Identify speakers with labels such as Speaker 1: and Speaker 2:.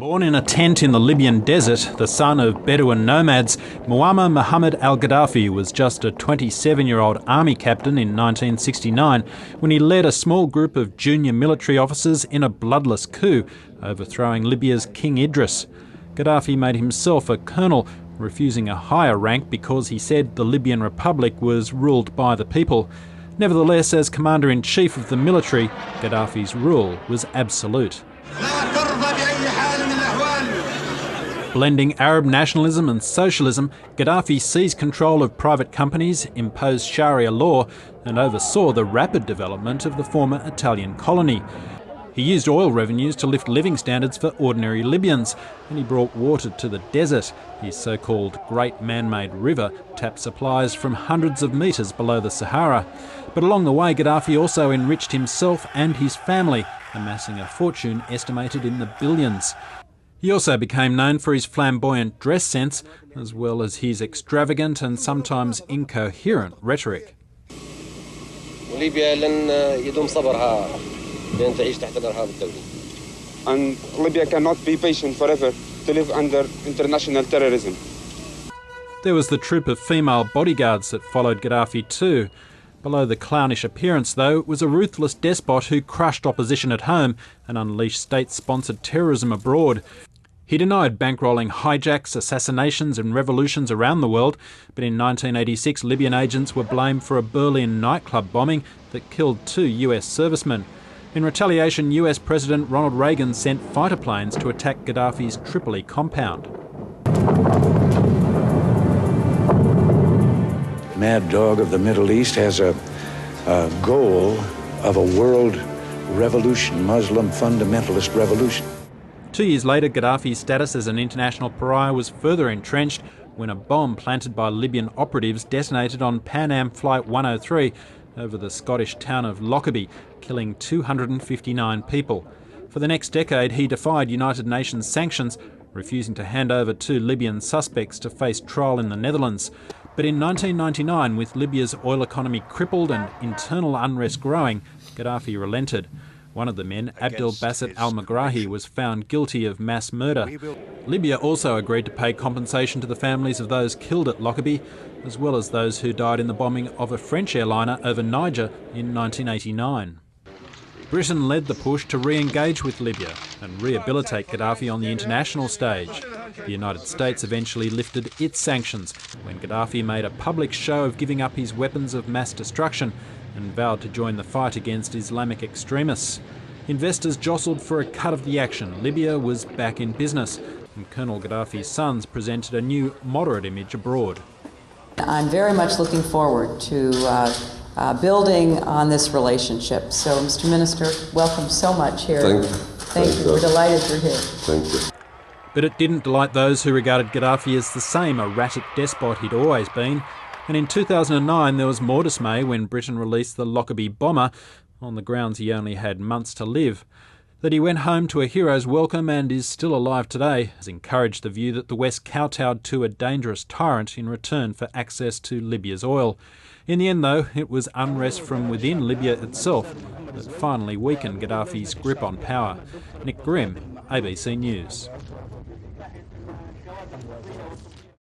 Speaker 1: Born in a tent in the Libyan desert, the son of Bedouin nomads, Muammar al-Gaddafi was just a 27-year-old army captain in 1969 when he led a small group of junior military officers in a bloodless coup, overthrowing Libya's King Idris. Gaddafi made himself a colonel, refusing a higher rank because he said the Libyan Republic was ruled by the people. Nevertheless, as commander-in-chief of the military, Gaddafi's rule was absolute. Blending Arab nationalism and socialism, Gaddafi seized control of private companies, imposed Sharia law, and oversaw the rapid development of the former Italian colony. He used oil revenues to lift living standards for ordinary Libyans, and he brought water to the desert. His so-called Great Man-Made River tapped supplies from hundreds of metres below the Sahara. But along the way, Gaddafi also enriched himself and his family, amassing a fortune estimated in the billions. He also became known for his flamboyant dress sense, as well as his extravagant and sometimes incoherent rhetoric.
Speaker 2: And Libya cannot be patient forever to live under international terrorism.
Speaker 1: There was the troop of female bodyguards that followed Gaddafi too. Below the clownish appearance, though, was a ruthless despot who crushed opposition at home and unleashed state-sponsored terrorism abroad. He denied bankrolling hijacks, assassinations and revolutions around the world, but in 1986 Libyan agents were blamed for a Berlin nightclub bombing that killed 2 US servicemen. In retaliation, US President Ronald Reagan sent fighter planes to attack Gaddafi's Tripoli compound.
Speaker 3: Mad dog of the Middle East has a goal of a world revolution, Muslim fundamentalist revolution.
Speaker 1: 2 years later, Gaddafi's status as an international pariah was further entrenched when a bomb planted by Libyan operatives detonated on Pan Am Flight 103 over the Scottish town of Lockerbie, killing 259 people. For the next decade, he defied United Nations sanctions, refusing to hand over 2 Libyan suspects to face trial in the Netherlands. But in 1999, with Libya's oil economy crippled and internal unrest growing, Gaddafi relented. One of the men, Abdel Basset al-Megrahi, was found guilty of mass murder. Libya also agreed to pay compensation to the families of those killed at Lockerbie, as well as those who died in the bombing of a French airliner over Niger in 1989. Britain led the push to re-engage with Libya and rehabilitate Gaddafi on the international stage. The United States eventually lifted its sanctions when Gaddafi made a public show of giving up his weapons of mass destruction and vowed to join the fight against Islamic extremists. Investors jostled for a cut of the action. Libya was back in business, and Colonel Gaddafi's sons presented a new moderate image abroad.
Speaker 4: I'm very much looking forward to building on this relationship. So, Mr. Minister, welcome so much here.
Speaker 5: Thank you.
Speaker 4: We're delighted you're here.
Speaker 5: Thank you.
Speaker 1: But it didn't delight those who regarded Gaddafi as the same erratic despot he'd always been. And in 2009 there was more dismay when Britain released the Lockerbie bomber on the grounds he only had months to live. That he went home to a hero's welcome and is still alive today has encouraged the view that the West kowtowed to a dangerous tyrant in return for access to Libya's oil. In the end, though, it was unrest from within Libya itself that finally weakened Gaddafi's grip on power. Nick Grimm, ABC News.